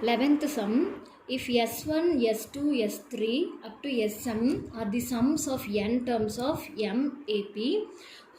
11th sum, if S1, S2, S3 up to Sm are the sums of n terms of MAP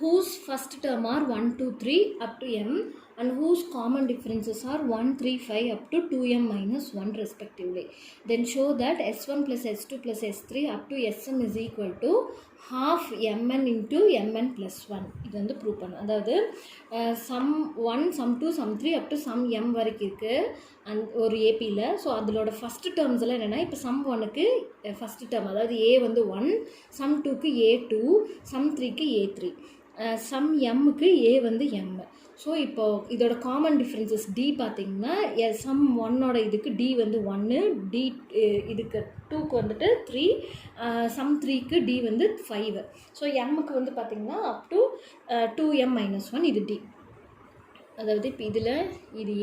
whose first term are 1, 2, 3 up to m and whose common differences are 1, 3, 5 up to 2m minus 1 respectively. Then show that S1 plus S2 plus S3 up to Sm is equal to half mn into mn plus 1. இது வந்து prove பண்ணணும். அதாவது sum 1, sum 2, sum 3 up to sum m வரைக்கும் இருக்குது and ஒரு ஏபியில். So அதோட first terms எல்லாம் என்னென்னா, இப்போ சம் 1க்கு ஃபஸ்ட்டு டேர்ம் அதாவது ஏ வந்து 1, சம் 2க்கு A2, சம் 3க்கு A3, சம் எம்முக்கு ஏ வந்து எம். ஸோ இப்போது இதோட காமன் டிஃப்ரென்சஸ் டி பார்த்திங்கன்னா சம் 1ஓட இதுக்கு டி வந்து 1, டி இதுக்கு 2க்கு வந்துட்டு 3, சம் 3க்கு டி வந்து 5. ஸோ எம்முக்கு வந்து பார்த்திங்கன்னா அப் டு 2m minus 1 இது டி. அதாவது இப்போ இதில் இது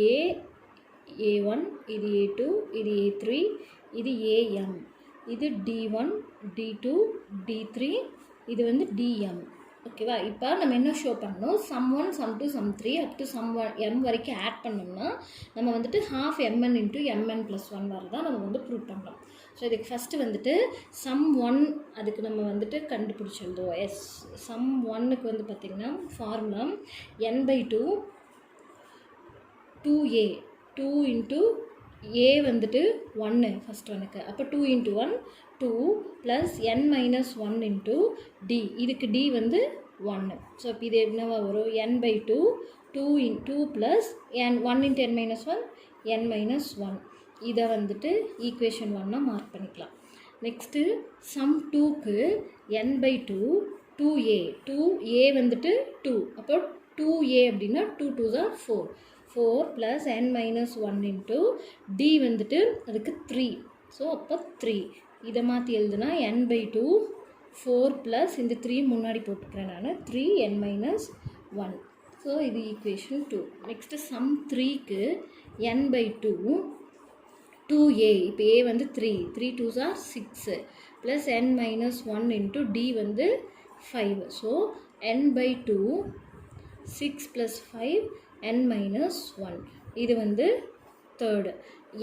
A1, இது A2, இது A3, இது AM, இது D1, D2, D3, இது வந்து DM. ஓகேவா? இப்போ நம்ம என்ன ஷோ பண்ணணும், sum 1, sum 2, sum 3 up to sum m வரைக்கும் ஆட் பண்ணோம்னா நம்ம வந்துட்டு half mn into mn plus 1 வரதான் நம்ம வந்து ப்ரூவ் பண்ணலாம். ஸோ இதுக்கு ஃபஸ்ட்டு வந்துட்டு சம் 1 அதுக்கு நம்ம வந்துட்டு கண்டுபிடிச்சி எழுதுவோம். சம் 1க்கு வந்து பார்த்திங்கன்னா formula n/2 2a 2 into a வந்துட்டு 1 ஃபஸ்ட் ஒனுக்கு, அப்போ 2 into 1 2 plus n minus 1 into d, இதுக்கு d வந்து 1. ஸோ இப்போ இது என்னவா வரும், n/2 2 plus n 1 into n minus 1 n minus 1. இதை வந்துட்டு ஈக்குவேஷன் 1 மார்க் பண்ணிக்கலாம். நெக்ஸ்ட்டு சம் 2க்கு n/2 2a வந்துட்டு 2, அப்போ 2a அப்படின்னா 2 2s are 4 plus n minus 1 into d வந்துட்டு அதுக்கு 3. ஸோ அப்போ 3 இதை மாற்றி எழுதுனா n/2 4 ப்ளஸ் இந்த 3 முன்னாடி போட்டுக்கிறேன் நான் 3n minus 1. ஸோ இது ஈக்குவேஷன் 2. நெக்ஸ்ட்டு சம் 3க்கு n/2 2a, இப்போ a வந்து 3 2s are 6 plus n minus 1 into d வந்து 5. So n/2 6 plus 5 n minus 1. இது வந்து தேர்டு.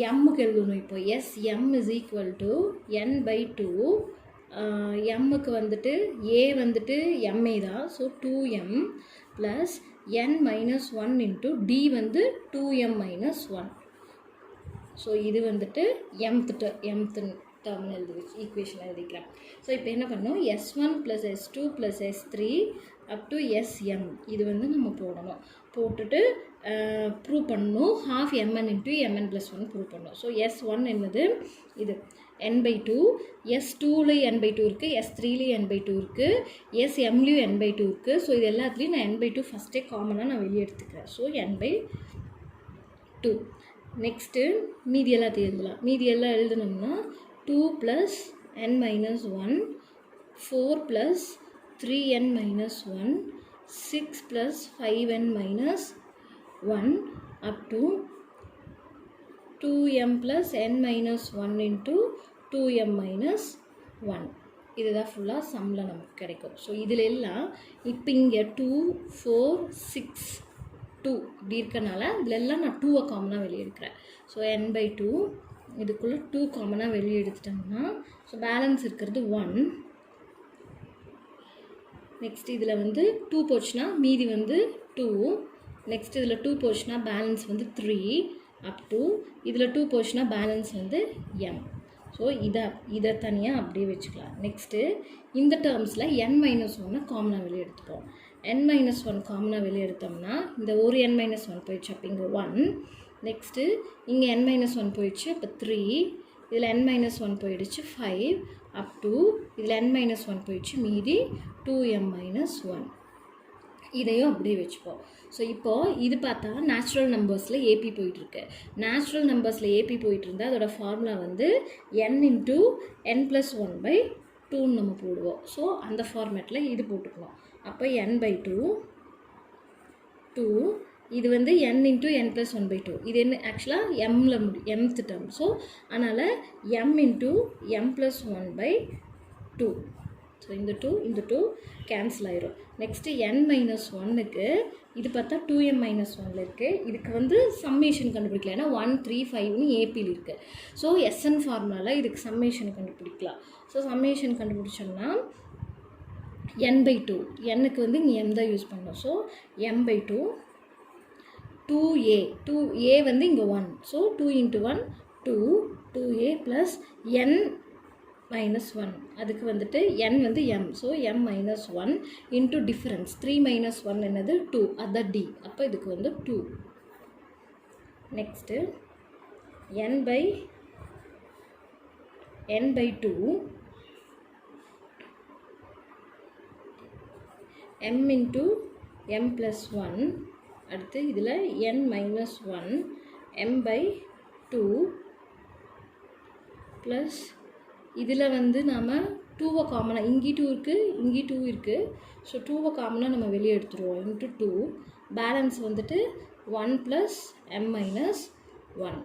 எம்முக்கு எழுதணும். இப்போ Sm is equal to n/2 எம்முக்கு வந்துட்டு a வந்துட்டு ma தான். So 2m plus n minus 1 into d வந்து 2m minus 1. ஸோ இது வந்துட்டு mth டேர்மில் எழுதி ஈக்குவேஷன் எழுதிக்கிறேன். ஸோ இப்போ என்ன பண்ணணும், S1 plus S2 plus S3 up to Sm இது வந்து நம்ம போடணும். போட்டுட்டு ப்ரூவ் பண்ணணும் half mn into mn plus 1 prove பண்ணணும். ஸோ S1 என்னது, இது n/2, S2லேயும் n/2 இருக்குது, S3லேயும் n/2 இருக்குது, Smலேயும் n/2 இருக்குது. ஸோ இது எல்லாத்துலேயும் நான் n/2 ஃபஸ்ட்டே காமனாக நான் வெளியே எடுத்துக்கிறேன். So n/2. நெக்ஸ்ட்டு மீதி எல்லாத்தையும் எழுதலாம். மீதி எல்லாம் எழுதணும்னா 2 plus n minus 1 4 plus 3n minus 1 6 plus 5n minus 1 up to 2m plus n minus 1 into 2m minus 1. இதுதான் ஃபுல்லாக சம்மில் நமக்கு கிடைக்கும். ஸோ இதில் எல்லாம் இப்போ இங்கே 2 4 6 2 இப்படி இருக்கனால இதில் எல்லாம் நான் 2 காமனாக வெளியே எடுக்கிறேன். ஸோ n/2 இதுக்குள்ளே 2 காமனாக வெளியே எடுத்துட்டோம்னா ஸோ பேலன்ஸ் இருக்கிறது 1. நெக்ஸ்ட் இதில் வந்து 2 போச்சுன்னா மீதி வந்து 2. நெக்ஸ்ட் இதில் 2 போச்சுன்னா பேலன்ஸ் வந்து 3 அப் டு இதில் 2 போச்சுன்னா பேலன்ஸ் வந்து m. ஸோ இதை தனியாக அப்படியே வச்சுக்கலாம். நெக்ஸ்ட்டு இந்த டேர்ம்ஸில் n minus 1 காமனாக வெளியே எடுத்துப்போம். n minus 1 காமனாக வெளியே எடுத்தோம்னா இந்த ஒரு n minus 1 போயிடுச்சு, அப்போ இங்கே 1. நெக்ஸ்ட்டு இங்கே n minus 1 போயிடுச்சு, அப்போ 3. இதில் n minus 1 போயிடுச்சு 5 அப் டு இதில் n minus 1 போயிடுச்சு மீதி 2m minus 1. இதையும் அப்படியே வச்சுப்போம். ஸோ இப்போது இது பார்த்தா நேச்சுரல் நம்பர்ஸில் ஏபி போயிட்டுருக்கு. நேச்சுரல் நம்பர்ஸில் ஏபி போயிட்டுருந்தா அதோட ஃபார்முலா வந்து n into n plus 1/2 நம்ம போடுவோம். ஸோ அந்த ஃபார்மேட்டில் இது போட்டுக்கணும். அப்போ n/2 2 இது வந்து n into n plus 1/2. இது என்ன ஆக்சுவலாக எம்மில் mth டேர்ம். ஸோ அதனால் m into m plus 1/2 so இந்த டூ கேன்சல் ஆயிரும். நெக்ஸ்ட்டு n-1க்கு இது பார்த்தா 2m-1 இருக்குது. இதுக்கு வந்து சம்மேஷன் கண்டுபிடிக்கலாம். ஏன்னா 1 3 5னு ஏபியில் இருக்குது. ஸோ எஸ்என் ஃபார்முலாவில் இதுக்கு சம்மேஷன் கண்டுபிடிக்கலாம். ஸோ சம்மேஷன் கண்டுபிடிச்சோம்னா n/2, n-க்கு வந்து இங்கே m தான் யூஸ் பண்ணோம். ஸோ m/2 2a, 2a வந்து இங்கே 1. So 2 × 1 2a plus n-1. அதுக்கு வந்துட்டு n வந்து m. So m-1 into difference 3 - 1 என்னது 2, அதுதான் d. அப்போ இதுக்கு வந்து 2. Next n/2 m × m+1. அடுத்து இதில் n-1 m/2 ப்ளஸ் இதில் வந்து நாம் 2வை காமனாக இங்கே 2 இருக்குது, இங்கே 2 இருக்குது. ஸோ 2வை காமனாக நம்ம வெளியே எடுத்துருவோம். இன்ட்டு 2 பேலன்ஸ் வந்துட்டு 1 + m-1.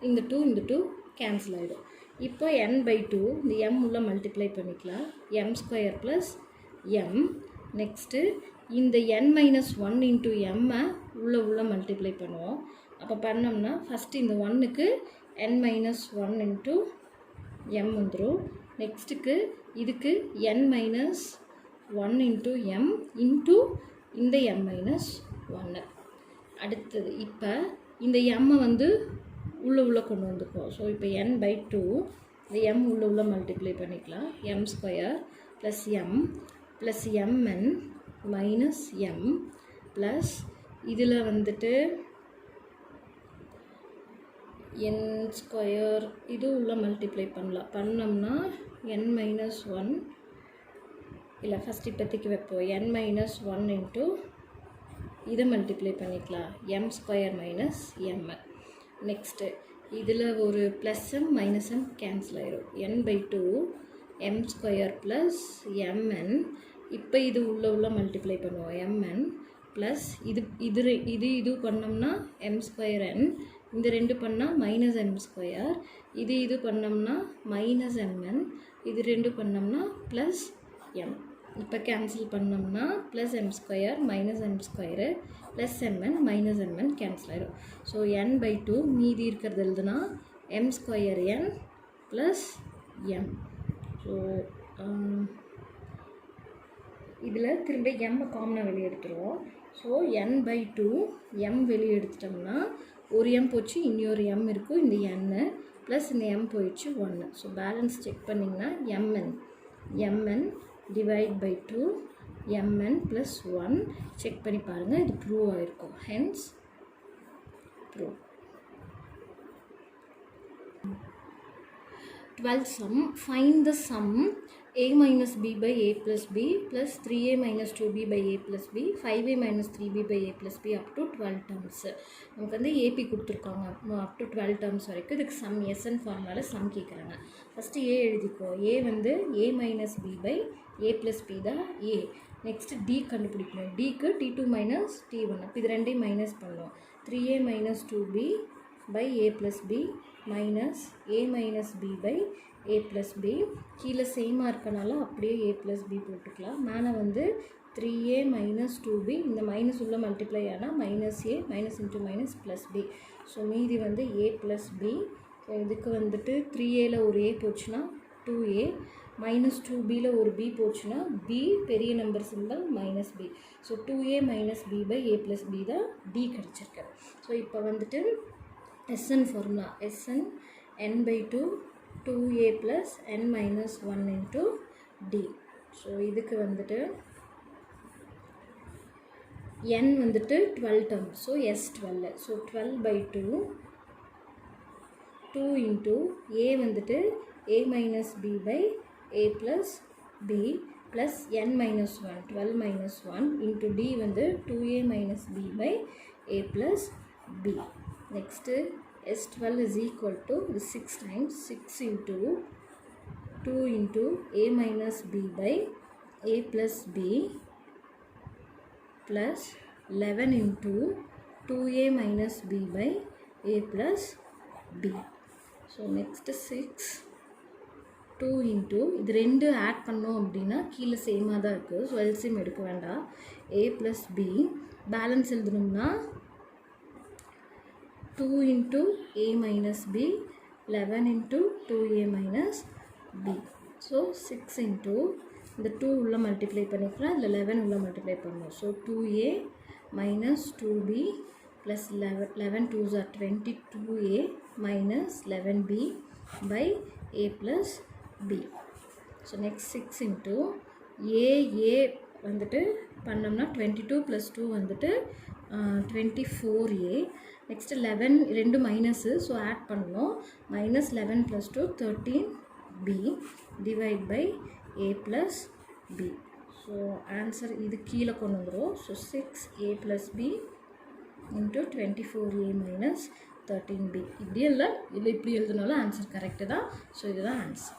இந்த 2 கேன்சல் ஆகிடும். இப்போ n/2 இந்த m உள்ள மல்டிப்ளை பண்ணிக்கலாம். m² + m. நெக்ஸ்ட்டு இந்த n-1 இன்ட்டு m உள்ள மல்டிப்ளை பண்ணுவோம். அப்போ பண்ணோம்னா ஃபஸ்ட்டு இந்த 1க்கு n-1 இன்ட்டு m வந்துடும். நெக்ஸ்ட்டுக்கு இதுக்கு n-1 இன்ட்டு m இன்ட்டு இந்த m-1. அடுத்தது இப்போ இந்த m வந்து உள்ளே கொண்டு வந்துக்கும். ஸோ இப்போ n/2 இந்த m உள்ள மல்டிப்ளை பண்ணிக்கலாம். m² + m plus mn minus m plus இதில் வந்துட்டு n² இது உள்ள மல்டிப்ளை பண்ணோம்னா n-1 இல்லை ஃபஸ்ட் இப்போதைக்கு வைப்போம். n-1 இன்ட்டு இதை மல்டிப்ளை பண்ணிக்கலாம். m² - m. நெக்ஸ்ட்டு இதில் ஒரு +m - m கேன்சல் ஆயிரும். n/2 m² + mn. இப்போ இது உள்ள மல்டிப்ளை பண்ணுவோம். mn ப்ளஸ் இது பண்ணோம்னா m²n. இந்த 2 பண்ணால் -m². இது பண்ணோம்னா -mn. இது 2 பண்ணோம்னா +m. இப்போ கேன்சல் பண்ணோம்னா +m² - m² + mn - mn cancel ஆயிடும். ஸோ n/2 மீதி இருக்கிறது எழுதுனா m²n + m. ஸோ இதில் திரும்ப m காமனாக வெளியே எடுத்துருவோம். ஸோ n/2 m வெளியே எடுத்துட்டோம்னா ஒரு m போச்சு, இன்னொரு m இருக்கும், இந்த n ப்ளஸ் இந்த m போயிடுச்சு 1. ஸோ பேலன்ஸ் செக் பண்ணிங்கன்னா mn /2 mn + 1 செக் பண்ணி பாருங்கள். இது ப்ரூவ் ஆகிருக்கும். Hence prove. 12th sum. Find the sum a minus b by a plus b plus 3a minus 2b by a plus b 5a minus 3b by a plus b up to 12 terms. நமக்கு வந்து AB கொடுத்துருக்காங்க up to 12 terms வரைக்கும். இதுக்கு some SN ஃபார்முலாவில் some கேட்குறாங்க. First A எழுதிக்கோ. ஏ வந்து a minus b by a plus b தான் ஏ. Next D கண்டுபிடிக்கணும். டிக்கு t2 minus t1. அப்போ இது ரெண்டையும் மைனஸ் பண்ணுவோம். 3a minus 2b by a plus b minus a minus b by a plus b. கீழே சேமாக இருக்கனால அப்படியே a plus b போட்டுக்கலாம். மேலே வந்து 3a minus 2b இந்த மைனஸ் உள்ள மல்டிப்ளை ஆனால் -a minus into minus plus b. So மீதி வந்து a plus b. ஸோ இதுக்கு வந்துட்டு 3aல ஒரு a போச்சுன்னா 2a minus 2bல ஒரு b போச்சுன்னா b பெரிய number symbol -b. So 2a minus b by a plus b தான் d கிடச்சிருக்கு. ஸோ இப்போ வந்துட்டு SN formula SN n/2 2a plus n-1 into d. So இதுக்கு வந்துட்டு n வந்துட்டு 12 term. So S12. So 12/2 2 into a வந்துட்டு a minus b by a plus b plus n-1 12 - 1 into d வந்து 2a minus b by a plus b. Next S12 is equal to 6 times 6 into 2 into a minus b by a plus b plus 11 into 2a minus b by a plus b. So next 6 2 into இது ரெண்டு add பண்ணோம் அப்படின்னா கீழே சேமாக தான் இருக்குது. So LCM எடுக்க வேண்டாம். a + b பேலன்ஸ் எழுதணும்னா 2 into a - b 11 into 2a - b. So 6 into இந்த 2 உள்ள மல்டிப்ளை பண்ணிக்கலாம், இதில் 11 உள்ள மல்டிப்ளை பண்ணணும். So 2a - 2b + 11 2s are 22a - 11b by a + b. So next 6 into a வந்துட்டு பண்ணோம்னா 22 + 2 வந்துட்டு 24a. நெக்ஸ்ட்டு 11 ரெண்டு மைனஸு, ஸோ ஆட் பண்ணணும். -11 + 2 13b divide by a + b. So answer இது கீழே கொண்டு வந்துடும். So 6a + b into 24a - 13b. இப்படி இல்லை, இல்லை இப்படி எழுதினாலும் ஆன்சர் கரெக்டு தான். ஸோ இதுதான் ஆன்சர்.